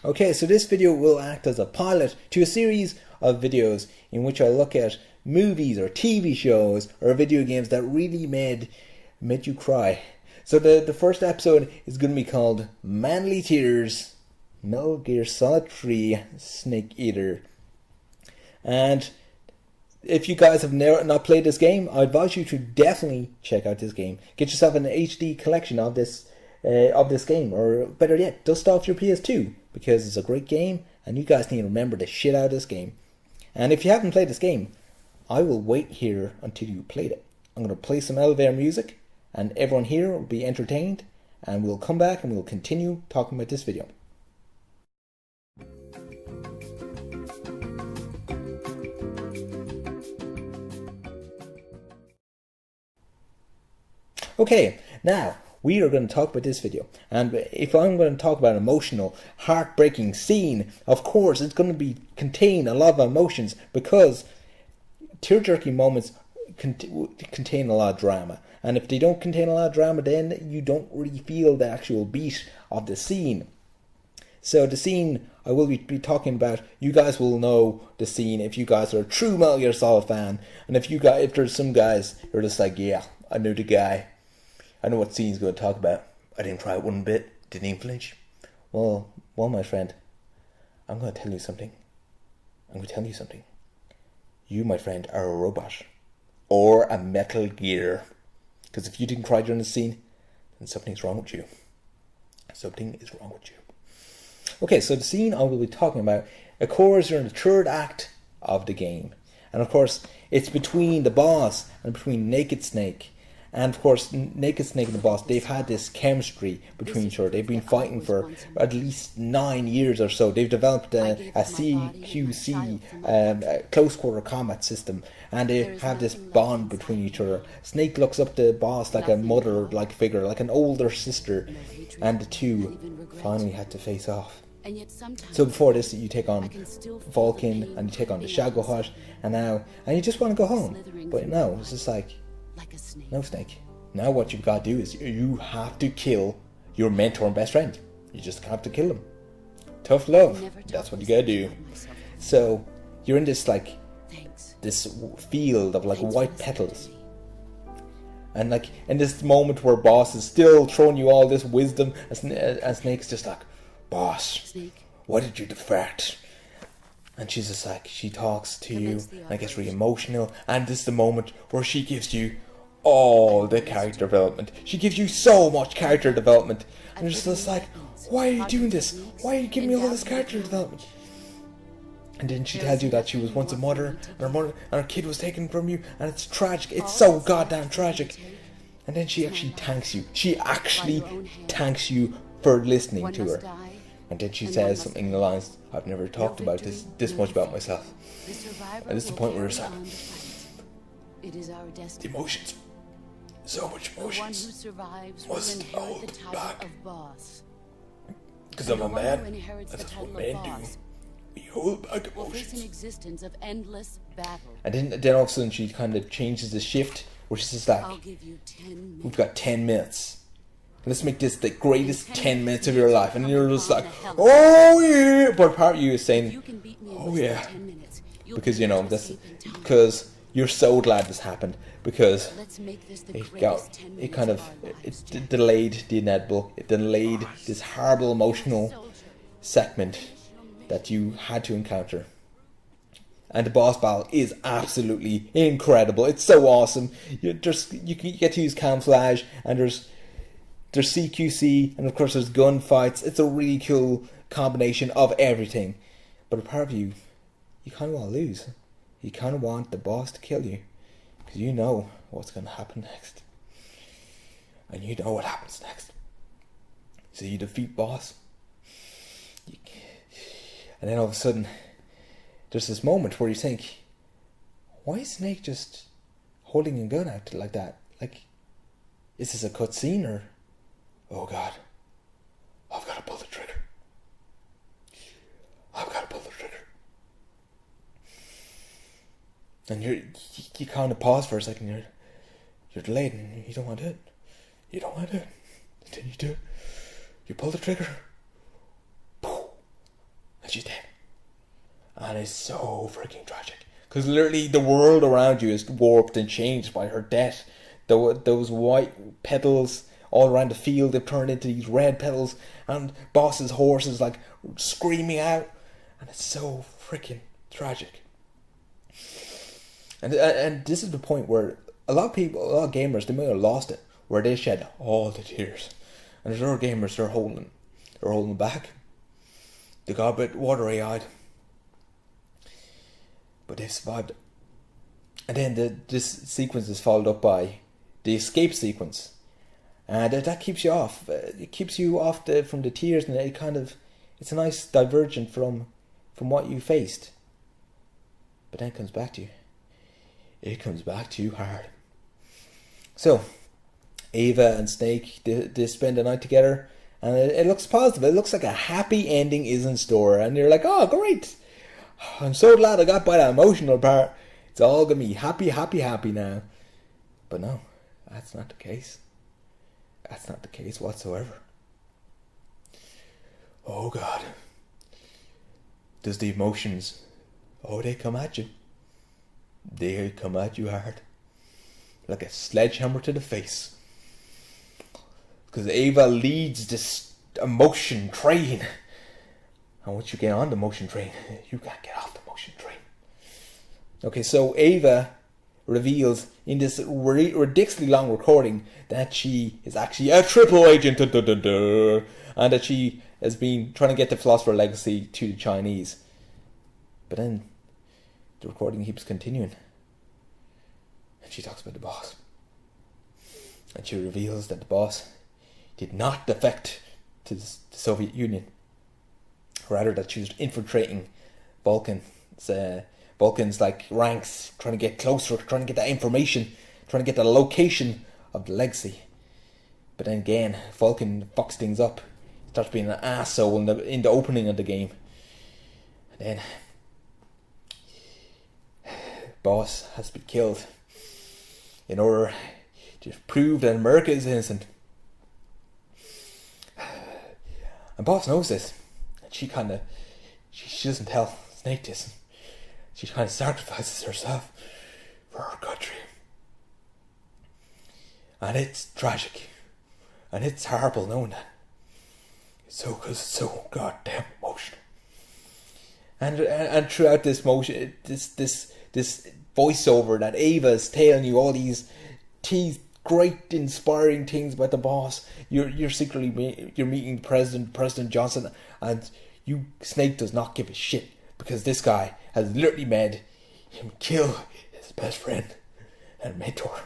Okay, so this video will act as a pilot to a series of videos in which I look at movies or TV shows or video games that really made you cry. So the first episode is going to be called Manly Tears, Metal Gear Solid 3 Snake Eater. And if you guys have not played this game, I advise you to definitely check out this game. Get yourself an HD collection of this game, or better yet, dust off your PS2, because it's a great game and you guys need to remember the shit out of this game. And if you haven't played this game, I will wait here until you played it. I'm going to play some elevator music and everyone here will be entertained, and we'll come back and we'll continue talking about this video. Okay, now we are going to talk about this video, and if I'm going to talk about an emotional, heartbreaking scene, of course it's going to contain a lot of emotions, because tear-jerking moments contain a lot of drama, and if they don't contain a lot of drama, then you don't really feel the actual beat of the scene. So the scene I will be talking about, you guys will know the scene if you guys are a true Metal Gear Solid fan, and if there's some guys who are just like, yeah, I know the guy, I know what scene's going to talk about. I didn't try it one bit. Didn't even flinch. Well, my friend, I'm going to tell you something. You, my friend, are a robot. Or a Metal Gear. Because if you didn't cry during the scene, then something's wrong with you. Something is wrong with you. Okay, so the scene I will be talking about occurs during the third act of the game. And of course, it's between the boss and between Naked Snake. And of course, Naked Snake and the boss, they've had this chemistry between each other. They've been fighting for at least 9 years or so. They've developed a CQC, close quarter combat system, and they have this bond between each other. Snake looks up to the boss like a mother-like figure, like an older sister, and the two finally had to face off. So before this, you take on Vulcan, and you take on the Shagohod, and you just want to go home. But no, it's just like, no, Snake. Now what you've got to do is you have to kill your mentor and best friend. You just have to kill them. Tough love. That's what you gotta do. So you're in this this field of white petals, and in this moment where boss is still throwing you all this wisdom, and Snake's just like, boss, why did you defect? And she's just like, she talks to you and gets really emotional, and this is the moment where she gives you all the character development. She gives you so much character development, and you're just like, why are you doing this? Why are you giving me all this character development? And then she tells you that she was once a mother, and her kid was taken from you, and it's tragic. It's so goddamn tragic. And then she actually thanks you. She actually thanks you for listening to her. And then she says something in the lines, I've never talked about this much about myself. And this is the point where it's like, emotions. So much emotions. Must hold back. Because I'm a man, and that's what men do. We hold back emotions. And then all of a sudden she kind of changes the shift, where she's just like, we've got 10 minutes. Let's make this the greatest 10 minutes of your life. And you're just like, oh yeah. But part of you is saying, oh yeah. Because, because you're so glad this happened. Because it delayed the inevitable. It delayed this horrible emotional segment that you had to encounter. And the boss battle is absolutely incredible. It's so awesome. You get to use camouflage, and there's CQC, and of course there's gunfights. It's a really cool combination of everything. But a part of you kind of want to lose. You kind of want the boss to kill you, because you know what's going to happen next. And you know what happens next. So you defeat boss. And then all of a sudden, there's this moment where you think, why is Snake just holding a gun out like that? Is this a cutscene, or... oh God, I've got to pull the trigger. And you kind of pause for a second, you're delayed, and you don't want to do it. And then you do it. You pull the trigger. she's dead. And it's so freaking tragic. Because literally the world around you is warped and changed by her death. Those white petals all around the field have turned into these red petals. And Boss's horse is like screaming out. And it's so freaking tragic. And this is the point where a lot of gamers, they may have lost it. Where they shed all the tears. And there's other gamers, they're holding back. They got a bit watery eyed. But they survived it. And then this sequence is followed up by the escape sequence. And that keeps you off. It keeps you off from the tears, and it's a nice divergent from what you faced. But then it comes back to you. It comes back to you hard. So, Ava and Snake, they spend the night together, and it looks positive. It looks like a happy ending is in store, and you're like, oh, great. I'm so glad I got by that emotional part. It's all going to be happy, happy, happy now. But no, that's not the case. That's not the case whatsoever. Oh God. Does the emotions, they come at you. They come at you hard. Like a sledgehammer to the face. Because Ava leads this emotion train. And once you get on the emotion train, you can't get off the emotion train. Okay, so Ava reveals in this ridiculously long recording that she is actually a triple agent. And that she has been trying to get the Philosopher Legacy to the Chinese. But then the recording keeps continuing. And she talks about the boss. And she reveals that the boss did not defect to the Soviet Union. Rather that she was infiltrating Vulcan's ranks, trying to get closer, trying to get that information, trying to get the location of the legacy. But then again, Vulcan fucks things up, starts being an asshole in the opening of the game. And then Boss has to be killed in order to prove that America is innocent. And Boss knows this. She doesn't tell Snake this. She kind of sacrifices herself for her country. And it's tragic. And it's horrible knowing that. Because it's so goddamn emotional. And throughout this motion, this voiceover that Ava's telling you all these great inspiring things about the boss. You're secretly meeting President Johnson, and Snake does not give a shit because this guy has literally made him kill his best friend and mentor.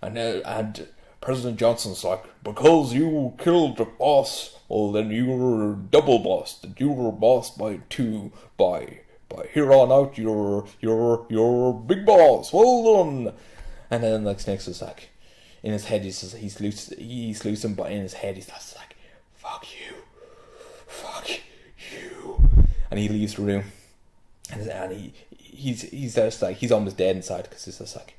And President Johnson's like, because you killed the boss, well then you're double bossed, and you're bossed by two. By here on out, you're big boss. Well done. And then like Snake's just like, in his head he's losing, but in his head he's just like, fuck you, and he leaves the room, and he's just like, he's almost dead inside because he's just like,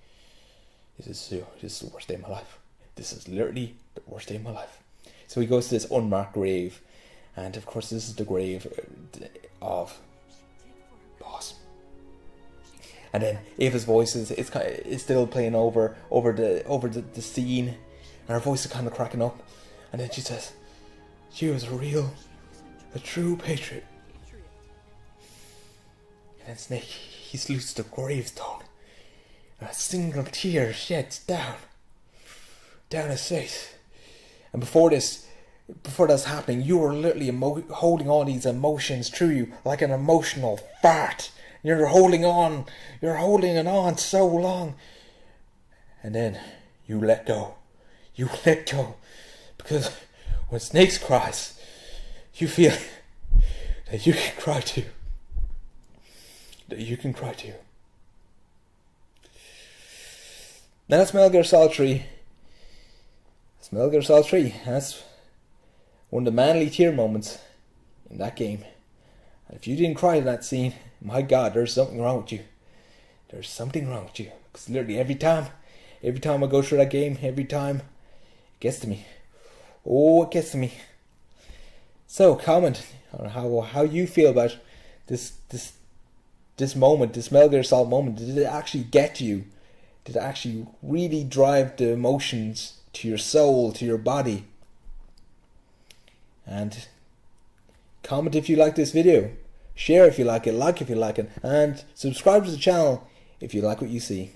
this is the worst day of my life. This is literally the worst day of my life. So he goes to this unmarked grave, and of course this is the grave of Boss. And then Ava's voice is still playing over the scene, and her voice is kind of cracking up. And then she says, "She was a true patriot." And then Snake, he salutes the gravestone, and a single tear sheds down his face. And before that's happening, you were literally holding all these emotions through you like an emotional fart. You're holding on so long. And then you let go. Because when Snakes cries, you feel that you can cry too. Now that's Metal Gear Solid 3. That's one of the manly tear moments in that game. And if you didn't cry in that scene, my God, there's something wrong with you. Because literally every time I go through that game, every time, it gets to me. Oh, it gets to me. So comment on how you feel about this moment, this Metal Gear Solid moment, did it actually get you? Did it actually really drive the emotions to your soul, to your body? And comment if you like this video. Share if you like it if you like it. And subscribe to the channel if you like what you see.